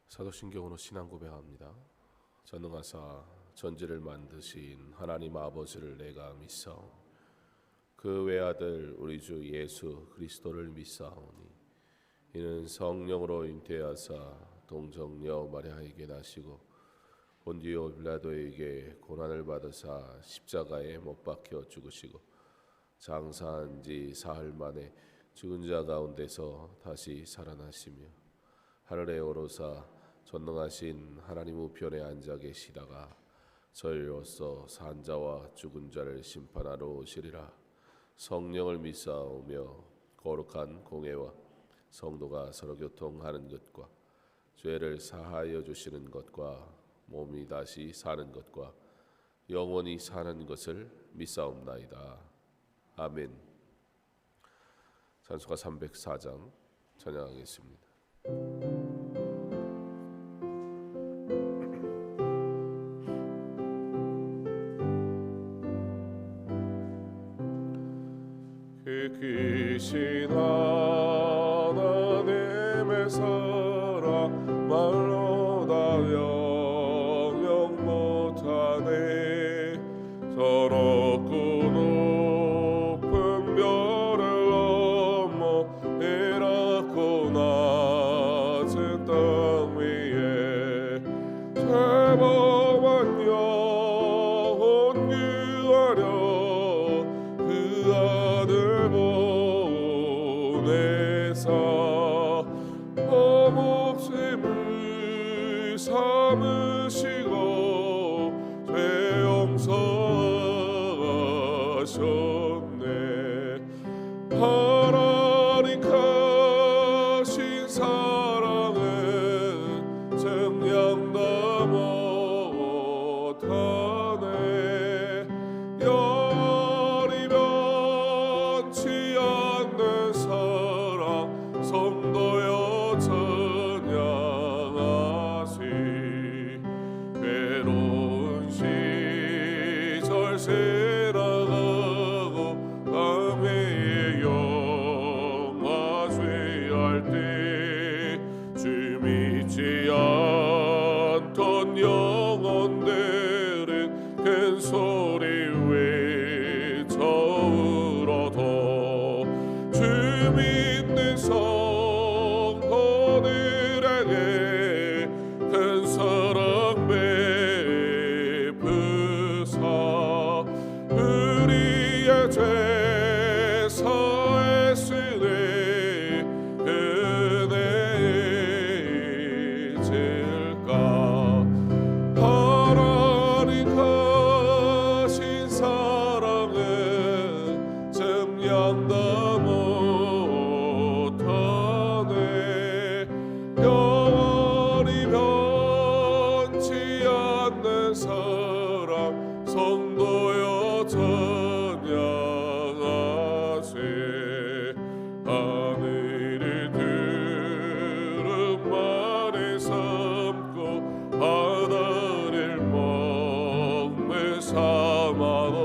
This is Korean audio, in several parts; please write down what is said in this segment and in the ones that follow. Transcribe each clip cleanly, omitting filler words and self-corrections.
사도신경으로 신앙 고백합니다. 전능하사 전지를 만드신 하나님 아버지를 내가 믿사오니 그 외아들 우리 주 예수 그리스도를 믿사오니 이는 성령으로 잉태하사 동정녀 마리아에게 나시고 본디오 빌라도에게 고난을 받으사 십자가에 못 박혀 죽으시고 장사한 지 사흘 만에 죽은 자 가운데서 다시 살아나시며 하늘에 오르사 전능하신 하나님 우편에 앉아 계시다가 저희로서 산 자와 죽은 자를 심판하러 오시리라. 성령을 믿사오며 거룩한 공회와 성도가 서로 교통하는 것과 죄를 사하여 주시는 것과 몸이 다시 사는 것과 영원히 사는 것을 믿사옵나이다. 아멘. 찬송가 304장 찬양하겠습니다. 크신 하나님의 사랑 말로 다 영영 못하네. 서럽고 높은 별을 넘어 이랗고 낮은 땅 위에 죄범한 영혼 구하려 그 아들 보내사 몹심을 삼으시고 죄 용서하셨네. 하나님 크신 사랑은 증량다 못하네. 영원히 변치 않는 사랑 성도여 찬양하시. 외로운 시절 살아가고 밤에 영화쇠할 때 주 믿지 않던 영혼들은 큰 소리 외쳐 울어도 주 믿는 성도들에게 큰 사랑 베푸사 우리의 죄 사했으니 은혜질까. 하나님 크신 사랑은 증량다 못하네. 영원히 변치 않는 사랑 성도여 찬양하세. 하늘을 두루마리 삼고 바다를 먹물 삼아도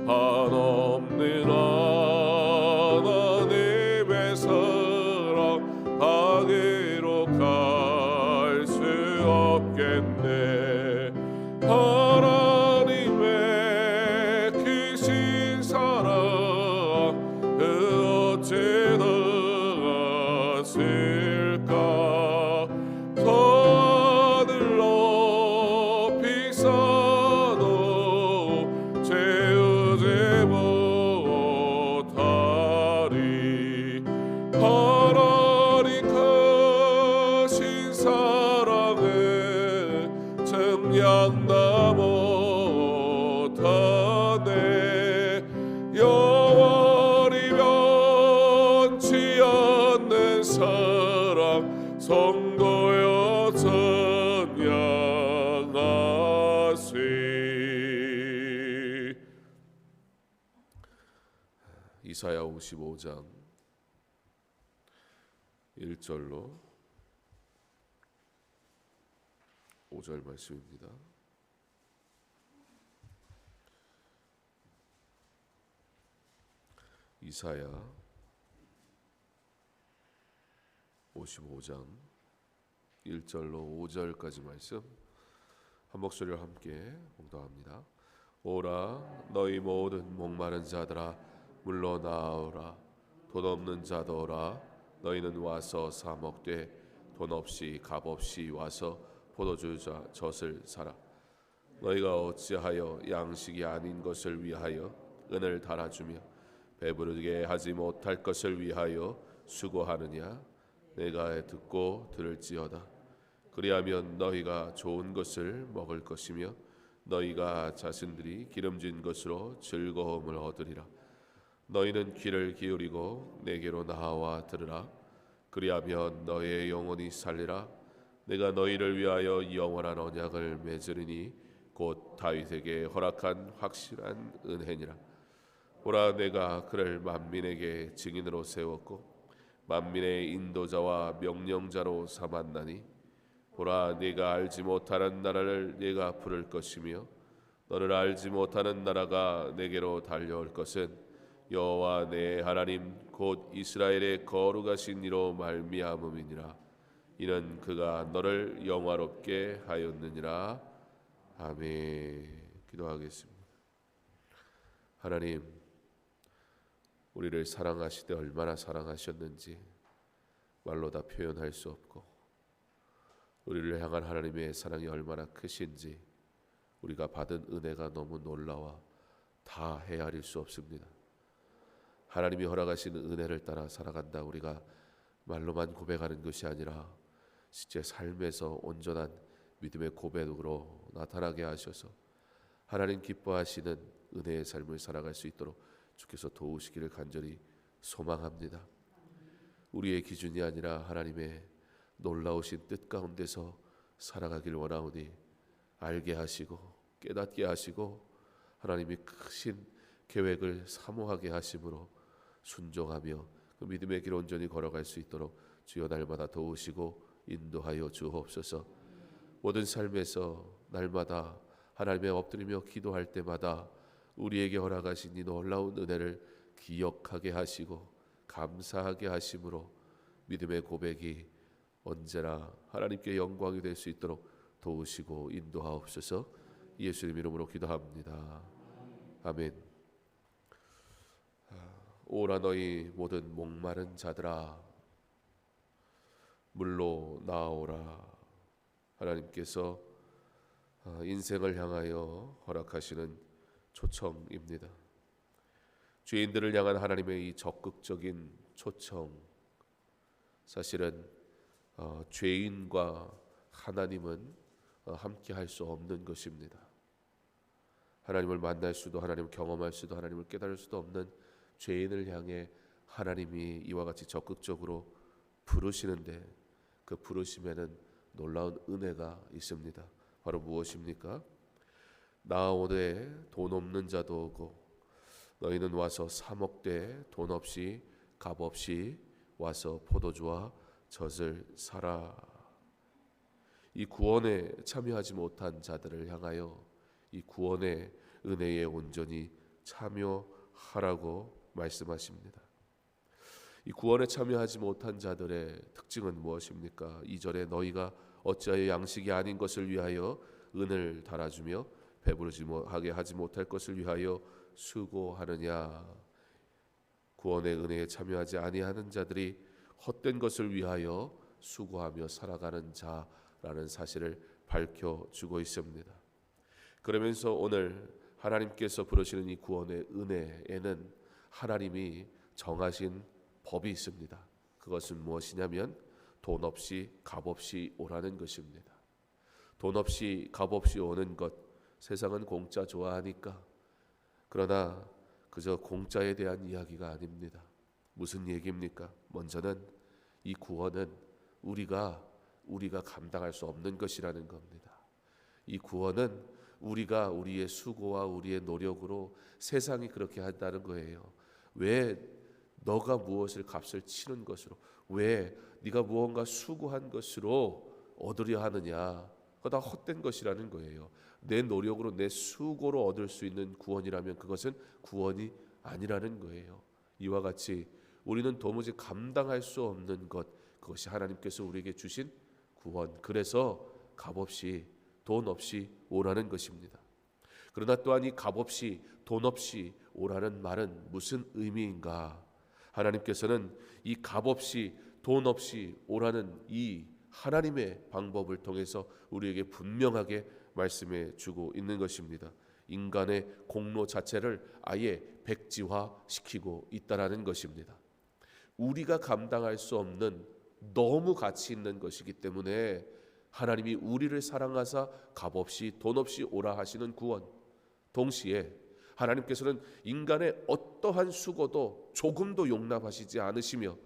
한없는 하나님의 사랑 하기로 갈 수 없겠네. 하나님의 크신 사랑 어찌 닿았을까. 하늘 높이 쌓아도 채우지 못하리. 하나님 크신 사랑은 증량다 못하네. 영원히 변치 않는 사랑 성도여 찬양하세. 이사야 55장 1절로 5절 말씀입니다. 이사야 55장 1절로 5절까지 말씀 한 목소리로 함께 봉독합니다. 오라 너희 모든 목마른 자들아 물러 나오라. 돈 없는 자들아 너희는 와서 사 먹되 돈 없이 값 없이 와서 포도주 젖을 사라. 너희가 어찌하여 양식이 아닌 것을 위하여 은을 달아주며 배부르게 하지 못할 것을 위하여 수고하느냐. 내가 듣고 들을지어다. 그리하면 너희가 좋은 것을 먹을 것이며 너희가 자신들이 기름진 것으로 즐거움을 얻으리라. 너희는 귀를 기울이고 내게로 나와 들으라. 그리하면 너희의 영혼이 살리라. 내가 너희를 위하여 영원한 언약을 맺으리니 곧 다윗에게 허락한 확실한 은혜니라. 보라 내가 그를 만민에게 증인으로 세웠고 만민의 인도자와 명령자로 삼았나니 보라 네가 알지 못하는 나라를 네가 부를 것이며 너를 알지 못하는 나라가 내게로 달려올 것은 여호와 내 하나님 곧 이스라엘의 거룩하신 이로 말미암음이니라. 이는 그가 너를 영화롭게 하였느니라. 아멘. 기도하겠습니다. 하나님, 우리를 사랑하시되 얼마나 사랑하셨는지 말로 다 표현할 수 없고 우리를 향한 하나님의 사랑이 얼마나 크신지 우리가 받은 은혜가 너무 놀라워 다 헤아릴 수 없습니다. 하나님이 허락하시는 은혜를 따라 살아간다 우리가 말로만 고백하는 것이 아니라 실제 삶에서 온전한 믿음의 고백으로 나타나게 하셔서 하나님 기뻐하시는 은혜의 삶을 살아갈 수 있도록 주께서 도우시기를 간절히 소망합니다. 우리의 기준이 아니라 하나님의 놀라우신 뜻 가운데서 살아가길 원하오니 알게 하시고 깨닫게 하시고 하나님이 크신 계획을 사모하게 하심으로 순종하며 그 믿음의 길 온전히 걸어갈 수 있도록 주여 날마다 도우시고 인도하여 주옵소서. 모든 삶에서 날마다 하나님의 엎드리며 기도할 때마다 우리에게 허락하신 이 놀라운 은혜를 기억하게 하시고 감사하게 하심으로 믿음의 고백이 언제나 하나님께 영광이 될 수 있도록 도우시고 인도하옵소서. 예수님 이름으로 기도합니다. 아멘. 오라 너희 모든 목마른 자들아 물로 나오라. 하나님께서 인생을 향하여 허락하시는 초청입니다. 죄인들을 향한 하나님의 이 적극적인 초청, 사실은 죄인과 하나님은 함께 할 수 없는 것입니다. 하나님을 만날 수도 하나님을 경험할 수도 하나님을 깨달을 수도 없는 죄인을 향해 하나님이 이와 같이 적극적으로 부르시는데 그 부르심에는 놀라운 은혜가 있습니다. 바로 무엇입니까? 나오되 돈 없는 자도 오고 너희는 와서 사 먹되 돈 없이 값 없이 와서 포도주와 젖을 사라. 이 구원에 참여하지 못한 자들을 향하여 이 구원의 은혜에 온전히 참여하라고 말씀하십니다. 이 구원에 참여하지 못한 자들의 특징은 무엇입니까? 2절에 너희가 어찌하여 양식이 아닌 것을 위하여 은을 달아주며 배부르지 하게 하지 못할 것을 위하여 수고하느냐. 구원의 은혜에 참여하지 아니하는 자들이 헛된 것을 위하여 수고하며 살아가는 자라는 사실을 밝혀주고 있습니다. 그러면서 오늘 하나님께서 부르시는 이 구원의 은혜에는 하나님이 정하신 법이 있습니다. 그것은 무엇이냐면 돈 없이 값 없이 오라는 것입니다. 돈 없이 값 없이 오는 것, 세상은 공짜 좋아하니까. 그러나 그저 공짜에 대한 이야기가 아닙니다. 무슨 얘기입니까? 먼저는 이 구원은 우리가 감당할 수 없는 것이라는 겁니다. 이 구원은 우리가 우리의 수고와 우리의 노력으로 세상이 그렇게 한다는 거예요. 왜 너가 무엇을 값을 치는 것으로, 왜 네가 무언가 수고한 것으로 얻으려 하느냐, 그거 다 헛된 것이라는 거예요. 내 노력으로 내 수고로 얻을 수 있는 구원이라면 그것은 구원이 아니라는 거예요. 이와 같이 우리는 도무지 감당할 수 없는 것, 그것이 하나님께서 우리에게 주신 구원. 그래서 값없이 돈 없이 오라는 것입니다. 그러나 또한 이 값없이 돈 없이 오라는 말은 무슨 의미인가? 하나님께서는 이 값없이 돈 없이 오라는 이 하나님의 방법을 통해서 우리에게 분명하게 말씀해 주고 있는 것입니다. 인간의 공로 자체를 아예 백지화시키고 있다라는 것입니다. 우리가 감당할 수 없는 너무 가치 있는 것이기 때문에 하나님이 우리를 사랑하사 값없이 돈 없이 오라 하시는 구원, 동시에 하나님께서는 인간의 어떠한 수고도 조금도 용납하시지 않으시며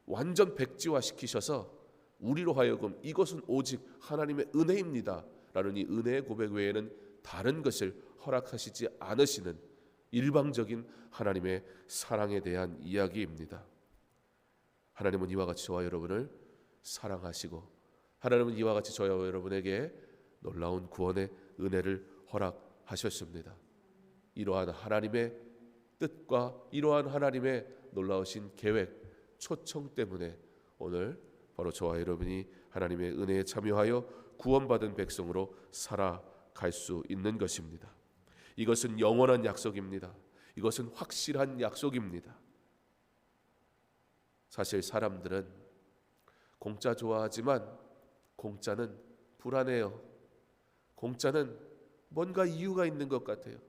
완전 백지화시키셔서 우리로 하여금 이것은 오직 하나님의 은혜입니다 라는 이 은혜의 고백 외에는 다른 것을 허락하시지 않으시는 일방적인 하나님의 사랑에 대한 이야기입니다. 하나님은 이와 같이 저와 여러분을 사랑하시고 하나님은 이와 같이 저와 여러분에게 놀라운 구원의 은혜를 허락하셨습니다. 이러한 하나님의 뜻과 이러한 하나님의 놀라우신 계획, 초청 때문에 오늘 바로 저와 여러분이 하나님의 은혜에 참여하여 구원받은 백성으로 살아갈 수 있는 것입니다. 이것은 영원한 약속입니다. 이것은 확실한 약속입니다. 사실 사람들은 공짜 좋아하지만 공짜는 불안해요. 공짜는 뭔가 이유가 있는 것 같아요.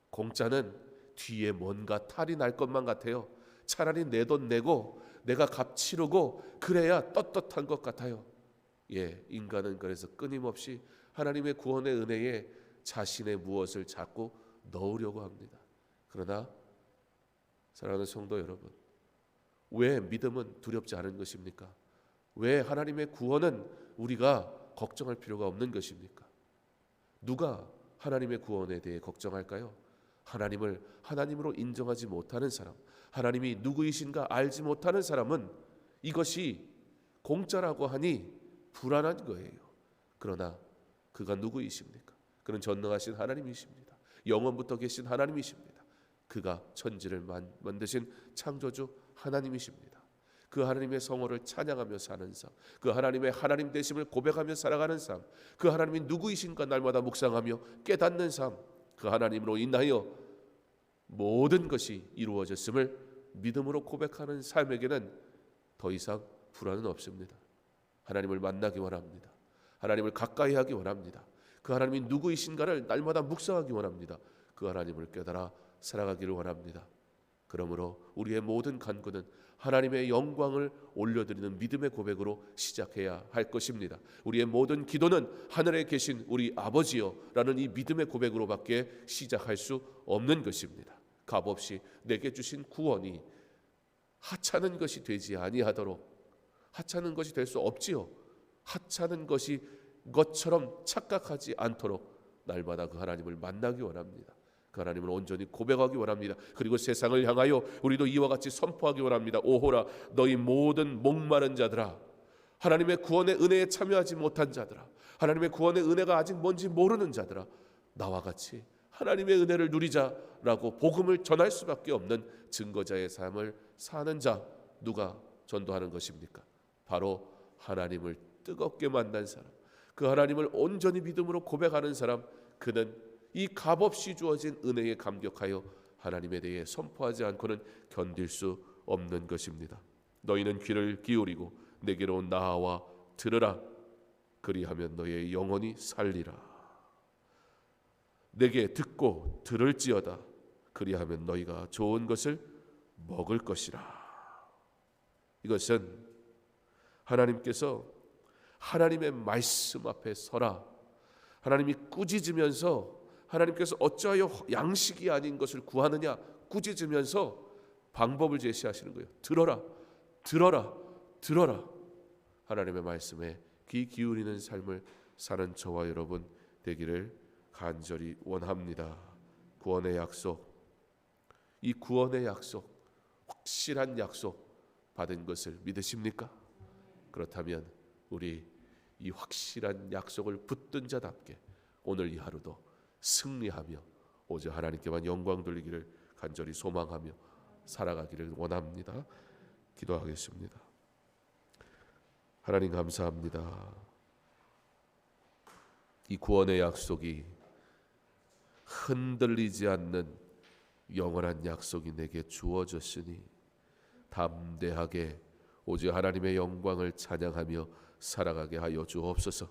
공짜는 뒤에 뭔가 탈이 날 것만 같아요. 차라리 내 돈 내고 내가 값 치르고 그래야 떳떳한 것 같아요. 인간은 그래서 끊임없이 하나님의 구원의 은혜에 자신의 무엇을 자꾸 넣으려고 합니다. 그러나 사랑하는 성도 여러분, 왜 믿음은 두렵지 않은 것입니까? 왜 하나님의 구원은 우리가 걱정할 필요가 없는 것입니까? 누가 하나님의 구원에 대해 걱정할까요? 하나님을 하나님으로 인정하지 못하는 사람, 하나님이 누구이신가 알지 못하는 사람은 이것이 공짜라고 하니 불안한 거예요. 그러나 그가 누구이십니까? 그는 전능하신 하나님이십니다. 영원부터 계신 하나님이십니다. 그가 천지를 만드신 창조주 하나님이십니다. 그 하나님의 성호를 찬양하며 사는 삶, 그 하나님의 하나님 되심을 고백하며 살아가는 삶, 그 하나님이 누구이신가 날마다 묵상하며 깨닫는 삶, 그 하나님으로 인하여 모든 것이 이루어졌음을 믿음으로 고백하는 삶에게는 더 이상 불안은 없습니다. 하나님을 만나기 원합니다. 하나님을 가까이 하기 원합니다. 그 하나님이 누구이신가를 날마다 묵상하기 원합니다. 그 하나님을 깨달아 살아가기를 원합니다. 그러므로 우리의 모든 간구는 하나님의 영광을 올려드리는 믿음의 고백으로 시작해야 할 것입니다. 우리의 모든 기도는 하늘에 계신 우리 아버지여 라는 이 믿음의 고백으로밖에 시작할 수 없는 것입니다. 값없이 내게 주신 구원이 하찮은 것이 되지 아니하도록, 하찮은 것이 될 수 없지요. 하찮은 것처럼 착각하지 않도록 날마다 그 하나님을 만나기 원합니다. 그 하나님을 온전히 고백하기 원합니다. 그리고 세상을 향하여 우리도 이와 같이 선포하기 원합니다. 오호라 너희 모든 목마른 자들아, 하나님의 구원의 은혜에 참여하지 못한 자들아, 하나님의 구원의 은혜가 아직 뭔지 모르는 자들아, 나와 같이 하나님의 은혜를 누리자라고 복음을 전할 수밖에 없는 증거자의 삶을 사는 자, 누가 전도하는 것입니까? 바로 하나님을 뜨겁게 만난 사람, 그 하나님을 온전히 믿음으로 고백하는 사람, 그는 이 값없이 주어진 은혜에 감격하여 하나님에 대해 선포하지 않고는 견딜 수 없는 것입니다. 너희는 귀를 기울이고 내게로 나와 들으라. 그리하면 너의 영혼이 살리라. 내게 듣고 들을지어다. 그리하면 너희가 좋은 것을 먹을 것이라. 이것은 하나님께서 하나님의 말씀 앞에 서라. 하나님이 꾸짖으면서 하나님께서 어찌하여 양식이 아닌 것을 구하느냐 꾸짖으면서 방법을 제시하시는 거예요. 들어라, 들어라, 들어라. 하나님의 말씀에 귀 기울이는 삶을 사는 저와 여러분 되기를 간절히 원합니다. 구원의 약속, 이 구원의 약속, 확실한 약속 받은 것을 믿으십니까? 그렇다면 우리 이 확실한 약속을 붙든 자답게 오늘 이 하루도 승리하며 오직 하나님께만 영광 돌리기를 간절히 소망하며 살아가기를 원합니다. 기도하겠습니다. 하나님 감사합니다. 이 구원의 약속이 흔들리지 않는 영원한 약속이 내게 주어졌으니 담대하게 오직 하나님의 영광을 찬양하며 살아가게 하여 주옵소서.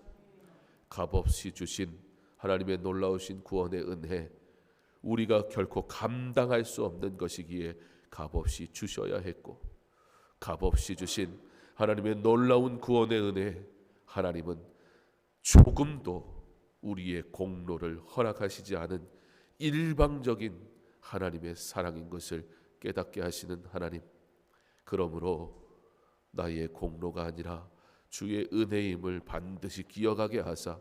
값없이 주신 하나님의 놀라우신 구원의 은혜, 우리가 결코 감당할 수 없는 것이기에 값없이 주셔야 했고, 값없이 주신 하나님의 놀라운 구원의 은혜, 하나님은 조금도 우리의 공로를 허락하시지 않은 일방적인 하나님의 사랑인 것을 깨닫게 하시는 하나님, 그러므로 나의 공로가 아니라 주의 은혜임을 반드시 기억하게 하사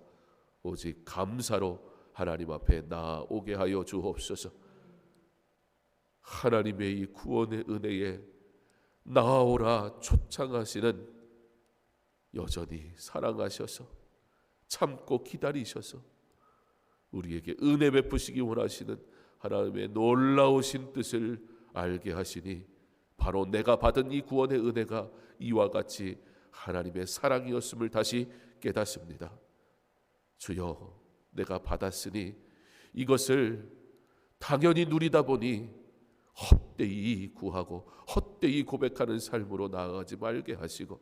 오직 감사로 하나님 앞에 나아오게 하여 주옵소서. 하나님의 이 구원의 은혜에 나아오라 초청하시는, 여전히 사랑하셔서 참고 기다리셔서 우리에게 은혜 베푸시기 원하시는 하나님의 놀라우신 뜻을 알게 하시니 바로 내가 받은 이 구원의 은혜가 이와 같이 하나님의 사랑이었음을 다시 깨닫습니다. 주여, 내가 받았으니 이것을 당연히 누리다 보니 헛되이 구하고 헛되이 고백하는 삶으로 나아가지 말게 하시고,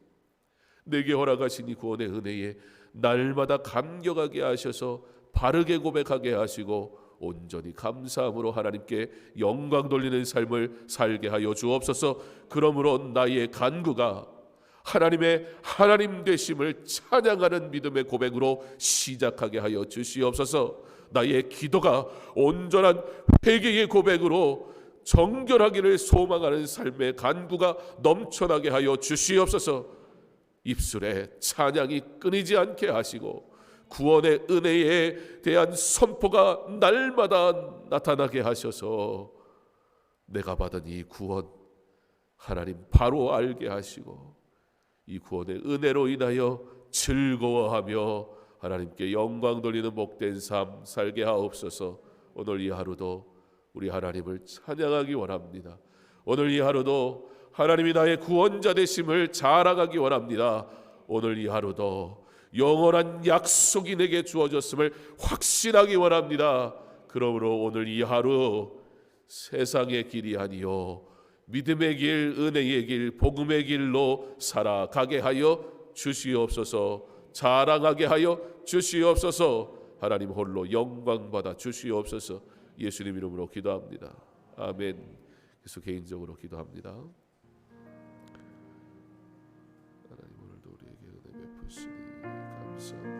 내게 허락하신 이 구원의 은혜에 날마다 감격하게 하셔서 바르게 고백하게 하시고 온전히 감사함으로 하나님께 영광 돌리는 삶을 살게 하여 주옵소서. 그러므로 나의 간구가 하나님의 하나님 되심을 찬양하는 믿음의 고백으로 시작하게 하여 주시옵소서. 나의 기도가 온전한 회개의 고백으로 정결하기를 소망하는 삶의 간구가 넘쳐나게 하여 주시옵소서. 입술에 찬양이 끊이지 않게 하시고 구원의 은혜에 대한 선포가 날마다 나타나게 하셔서 내가 받은 이 구원 하나님 바로 알게 하시고 이 구원의 은혜로 인하여 즐거워하며 하나님께 영광 돌리는 복된 삶 살게 하옵소서. 오늘 이 하루도 우리 하나님을 찬양하기 원합니다. 오늘 이 하루도 하나님이 나의 구원자 되심을 자랑하기 원합니다. 오늘 이 하루도 영원한 약속이 내게 주어졌음을 확신하기 원합니다. 그러므로 오늘 이 하루 세상의 길이 아니요 믿음의 길, 은혜의 길, 복음의 길로 살아가게 하여 주시옵소서. 자랑하게 하여 주시옵소서. 하나님 홀로 영광받아 주시옵소서. 예수님 이름으로 기도합니다. 아멘. 그래서 개인적으로 기도합니다. 하나님 오늘도 우리에게 은혜 베푸시니 감사합니다.